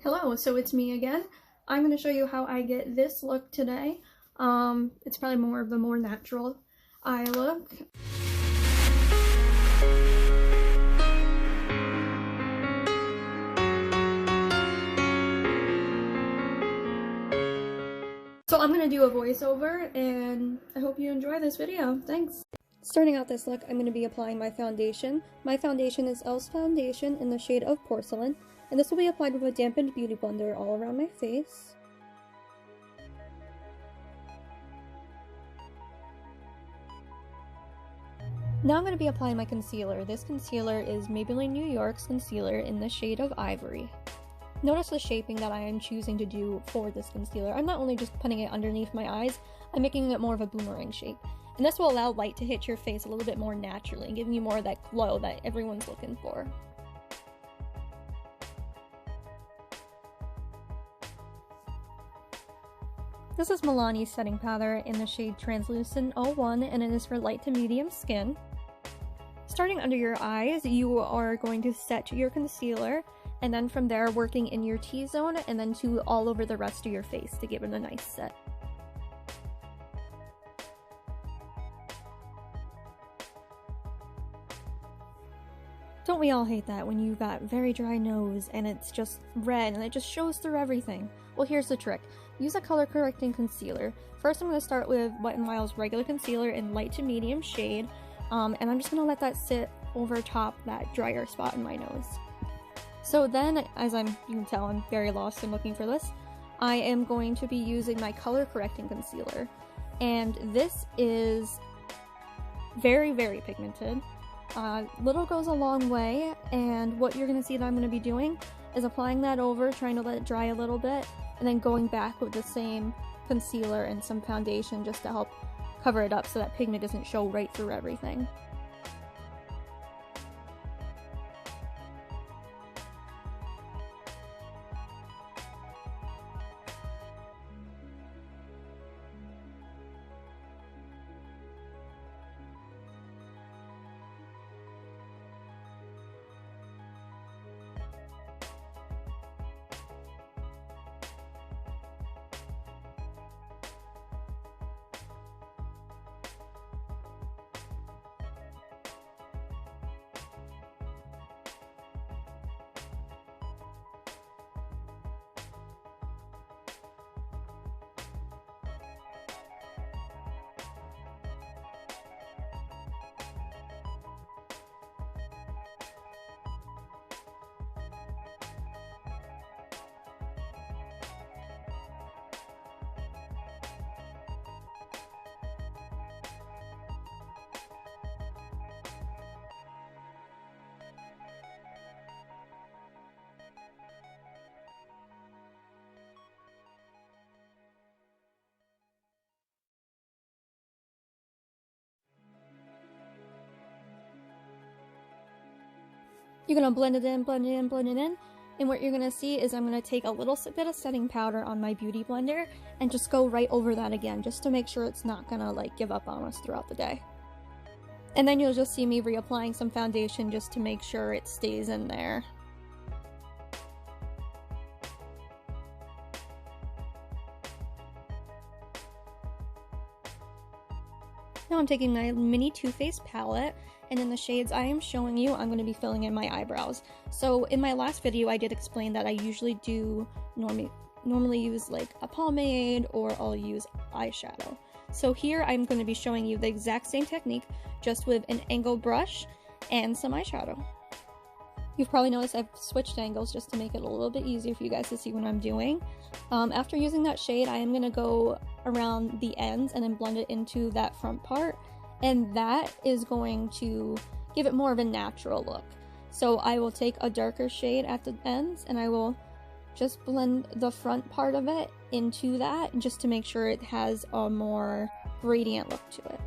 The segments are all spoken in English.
Hello, so it's me again. I'm going to show you how I get this look today. It's probably more of a more natural eye look. So I'm going to do a voiceover and I hope you enjoy this video. Thanks! Starting out this look, I'm going to be applying my foundation. My foundation is e.l.f.'s foundation in the shade of Porcelain, and this will be applied with a dampened beauty blender all around my face. Now I'm going to be applying my concealer. This concealer is Maybelline New York's concealer in the shade of Ivory. Notice the shaping that I am choosing to do for this concealer. I'm not only just putting it underneath my eyes, I'm making it more of a boomerang shape. And this will allow light to hit your face a little bit more naturally and giving you more of that glow that everyone's looking for. This is Milani's setting powder in the shade Translucent 01, and it is for light to medium skin. Starting under your eyes, you are going to set your concealer, and then from there working in your T-zone and then to all over the rest of your face to give it a nice set. Don't we all hate that when you got very dry nose and it's just red and it just shows through everything? Well, here's the trick. Use a color correcting concealer. First I'm going to start with Wet n Wild's regular concealer in light to medium shade, and I'm just going to let that sit over top that drier spot in my nose. So then, as you can tell, I'm very lost in looking for this, I am going to be using my color correcting concealer. And this is very, very pigmented. Little goes a long way, and what you're going to see that I'm going to be doing is applying that over, trying to let it dry a little bit, and then going back with the same concealer and some foundation just to help cover it up so that pigment doesn't show right through everything. You're going to blend it in, blend it in, blend it in, and what you're going to see is I'm going to take a little bit of setting powder on my beauty blender and just go right over that again, just to make sure it's not going to like give up on us throughout the day. And then you'll just see me reapplying some foundation just to make sure it stays in there. Now I'm taking my mini Too Faced palette, and in the shades I am showing you, I'm going to be filling in my eyebrows. So in my last video I did explain that I usually do normally use like a pomade, or I'll use eyeshadow. So here I'm going to be showing you the exact same technique, just with an angle brush and some eyeshadow. You've probably noticed I've switched angles just to make it a little bit easier for you guys to see what I'm doing. After using that shade, I am going to go around the ends and then blend it into that front part, and that is going to give it more of a natural look. So I will take a darker shade at the ends and I will just blend the front part of it into that, just to make sure it has a more gradient look to it.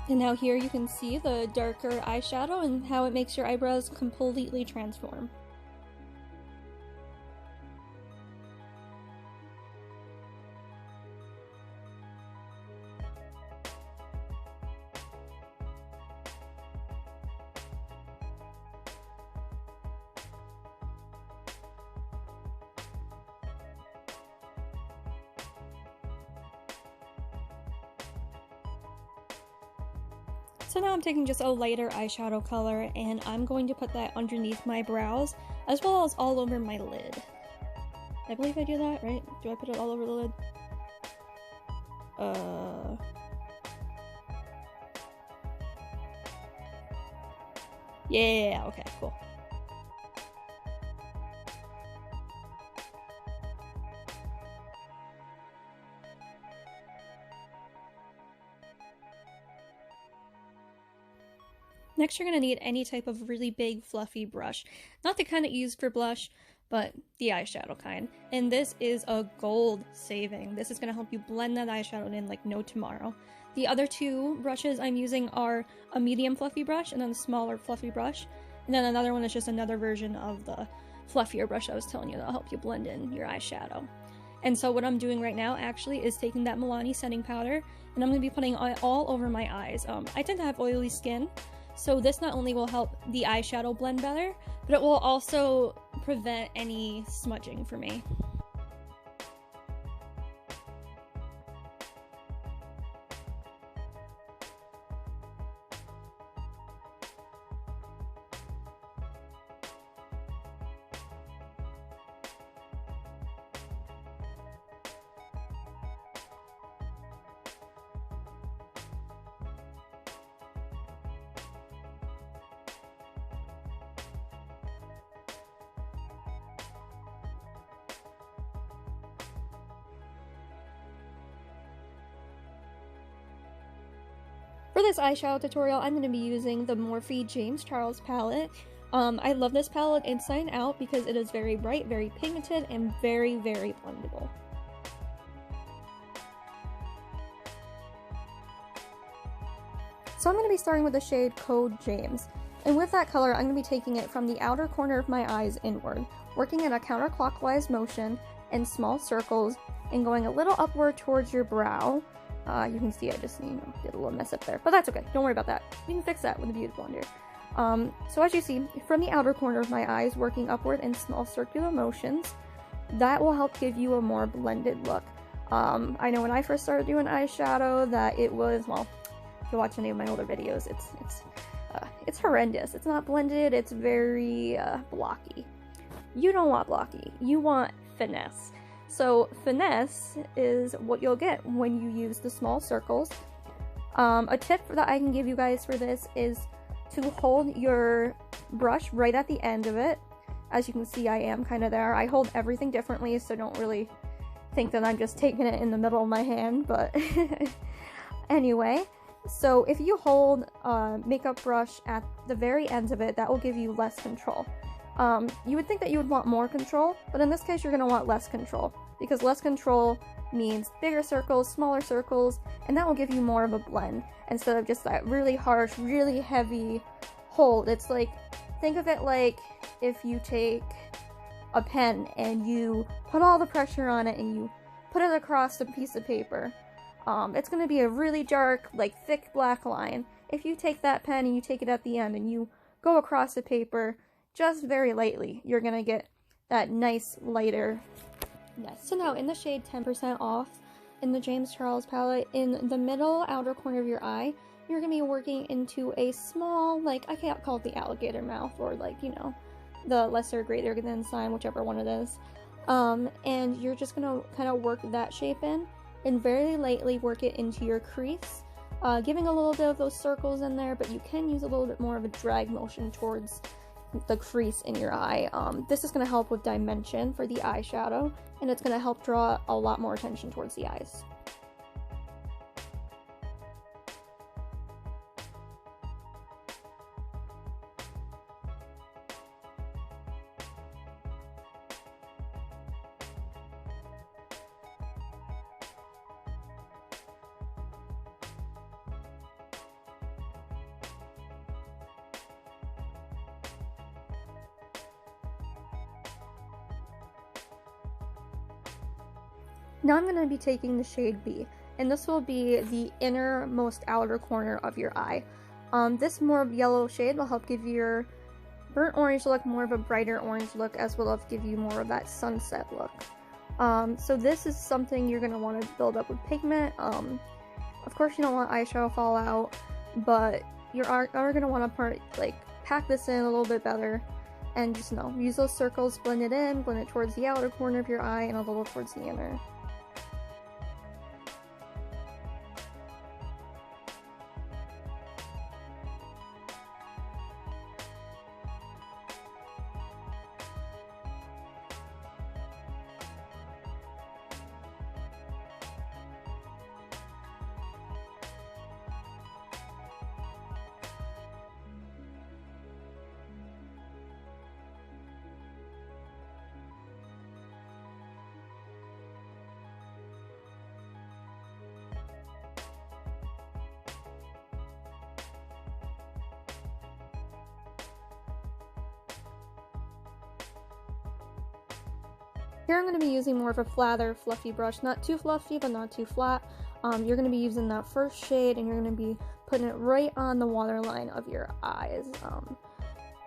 And now here you can see the darker eyeshadow and how it makes your eyebrows completely transform. So now I'm taking just a lighter eyeshadow color and I'm going to put that underneath my brows as well as all over my lid. I believe I do that, right? Do I put it all over the lid? Yeah, okay, cool. Next, you're going to need any type of really big fluffy brush. Not the kind that you use for blush, but the eyeshadow kind. And this is a gold saving. This is going to help you blend that eyeshadow in like no tomorrow. The other two brushes I'm using are a medium fluffy brush and then a smaller fluffy brush. And then another one is just another version of the fluffier brush I was telling you that'll help you blend in your eyeshadow. And so what I'm doing right now actually is taking that Milani setting powder and I'm going to be putting it all over my eyes. I tend to have oily skin. So this not only will help the eyeshadow blend better, but it will also prevent any smudging for me. For this eyeshadow tutorial, I'm going to be using the Morphe James Charles palette. I love this palette inside and out because it is very bright, very pigmented, and very, very blendable. So I'm going to be starting with the shade Code James. And with that color, I'm going to be taking it from the outer corner of my eyes inward, working in a counterclockwise motion in small circles, and going a little upward towards your brow. You can see I just, did a little mess up there, but that's okay. Don't worry about that. We can fix that with a beauty blender. So as you see, from the outer corner of my eyes, working upward in small circular motions, that will help give you a more blended look. I know when I first started doing eyeshadow that it was, well, if you watch any of my older videos, it's horrendous. It's not blended, it's very blocky. You don't want blocky, you want finesse. So finesse is what you'll get when you use the small circles. A tip that I can give you guys for this is to hold your brush right at the end of it. As you can see, I am kind of there. I hold everything differently, so don't really think that I'm just taking it in the middle of my hand, but anyway. So if you hold a makeup brush at the very ends of it, that will give you less control. You would think that you would want more control, but in this case you're going to want less control, because less control means bigger circles, smaller circles, and that will give you more of a blend instead of just that really harsh, really heavy hold. It's like, think of it like if you take a pen and you put all the pressure on it and you put it across a piece of paper. It's going to be a really dark, like thick black line. If you take that pen and you take it at the end and you go across the paper just very lightly, you're going to get that nice lighter. So now in the shade 10% Off in the James Charles palette, in the middle outer corner of your eye, you're going to be working into a small, like, I can't call it the alligator mouth, or like, you know, the lesser greater than sign, whichever one it is. And you're just going to kind of work that shape in and very lightly work it into your crease, giving a little bit of those circles in there, but you can use a little bit more of a drag motion towards the crease in your eye. This is going to help with dimension for the eyeshadow, and it's going to help draw a lot more attention towards the eyes. Now I'm going to be taking the shade B, and this will be the innermost outer corner of your eye. This more yellow shade will help give your burnt orange look more of a brighter orange look, as well as give you more of that sunset look. So this is something you're going to want to build up with pigment. Of course you don't want eyeshadow fallout, but you are going to want to pack this in a little bit better, and just use those circles, blend it towards the outer corner of your eye and a little towards the inner. Here I'm going to be using more of a flatter, fluffy brush, not too fluffy but not too flat. You're going to be using that first shade and you're going to be putting it right on the waterline of your eyes.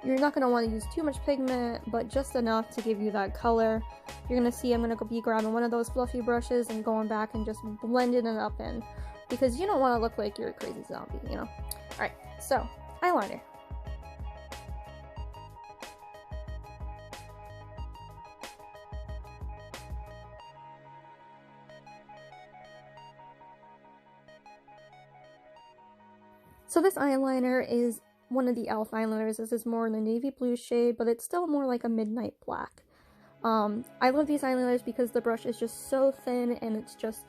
You're not going to want to use too much pigment, but just enough to give you that color. You're going to see I'm going to be grabbing one of those fluffy brushes and going back and just blending it up in, because you don't want to look like you're a crazy zombie, you know? Alright, so, eyeliner. So this eyeliner is one of the e.l.f. eyeliners. This is more in the navy blue shade, but it's still more like a midnight black. I love these eyeliners because the brush is just so thin and it's just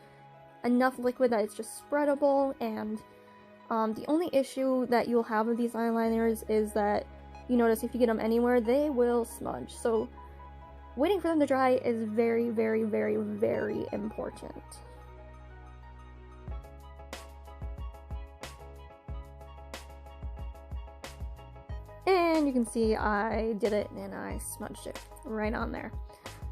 enough liquid that it's just spreadable, and the only issue that you'll have with these eyeliners is that you notice if you get them anywhere, they will smudge. So waiting for them to dry is very, very, very, very important. And you can see I did it and I smudged it right on there.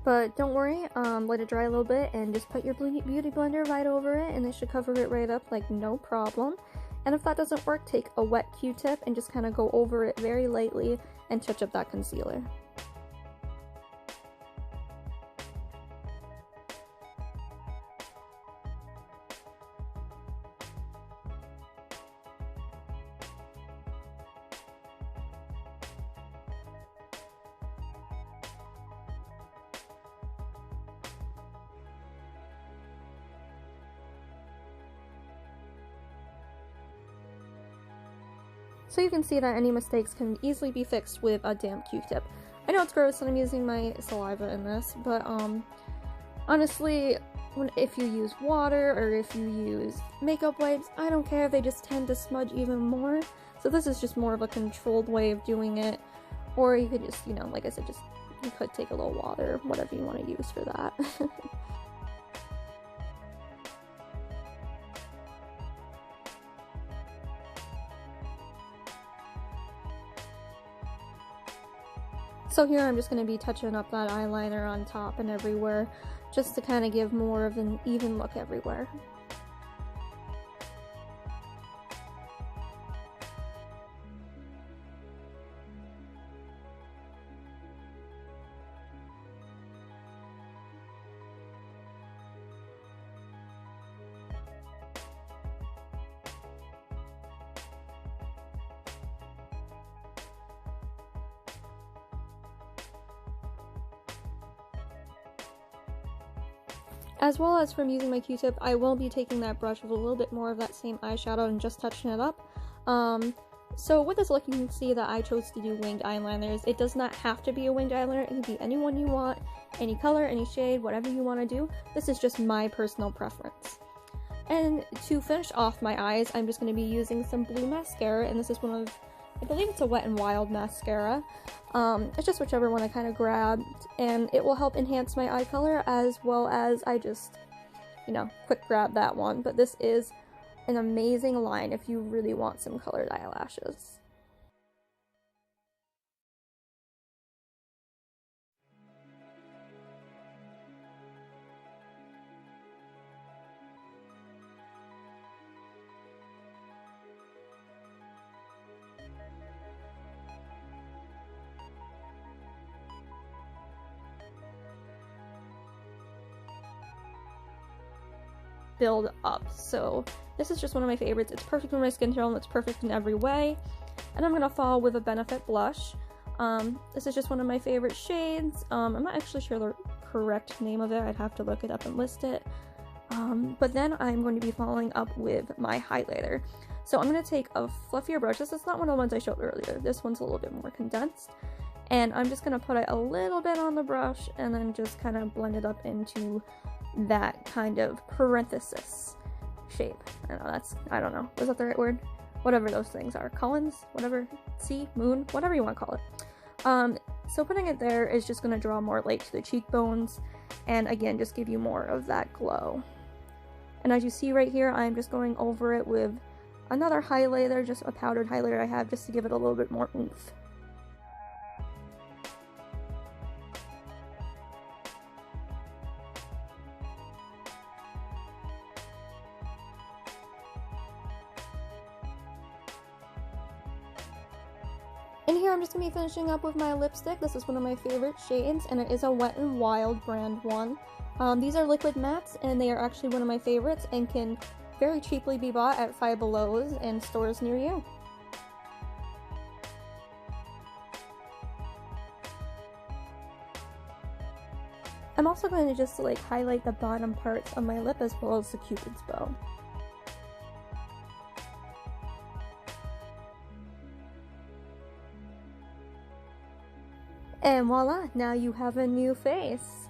But don't worry, let it dry a little bit and just put your beauty blender right over it and it should cover it right up like no problem. And if that doesn't work, take a wet Q-tip and just kind of go over it very lightly and touch up that concealer. So you can see that any mistakes can easily be fixed with a damp Q-tip. I know it's gross that I'm using my saliva in this, but honestly, if you use water or if you use makeup wipes, I don't care, they just tend to smudge even more. So this is just more of a controlled way of doing it. Or you could just, like I said, you could take a little water, whatever you want to use for that. So here I'm just going to be touching up that eyeliner on top and everywhere, just to kind of give more of an even look everywhere. As well as from using my Q-tip, I will be taking that brush with a little bit more of that same eyeshadow and just touching it up. So with this look, you can see that I chose to do winged eyeliners. It does not have to be a winged eyeliner. It can be any one you want, any color, any shade, whatever you want to do. This is just my personal preference. And to finish off my eyes, I'm just going to be using some blue mascara, and this is one of, I believe it's a Wet n Wild mascara. It's just whichever one I kind of grabbed, and it will help enhance my eye color, as well as I just, quick grab that one. But this is an amazing line if you really want some colored eyelashes. build up. So this is just one of my favorites. It's perfect for my skin tone. It's perfect in every way. And I'm gonna follow with a Benefit blush. This is just one of my favorite shades. I'm not actually sure the correct name of it. I'd have to look it up and list it. But then I'm going to be following up with my highlighter. So I'm going to take a fluffier brush. This is not one of the ones I showed earlier. This one's a little bit more condensed. And I'm just going to put it a little bit on the brush and then just kind of blend it up into that kind of parenthesis shape. I don't know. Was that the right word? Whatever those things are. Collins? Whatever. Sea? Moon? Whatever you want to call it. So putting it there is just going to draw more light to the cheekbones and again just give you more of that glow. And as you see right here, I'm just going over it with another highlighter, just a powdered highlighter I have just to give it a little bit more oomph. And here I'm just going to be finishing up with my lipstick. This is one of my favorite shades, and it is a Wet n Wild brand one. These are liquid mattes, and they are actually one of my favorites and can very cheaply be bought at Five Below's and stores near you. I'm also going to just like highlight the bottom parts of my lip as well as the Cupid's bow. And voila, now you have a new face.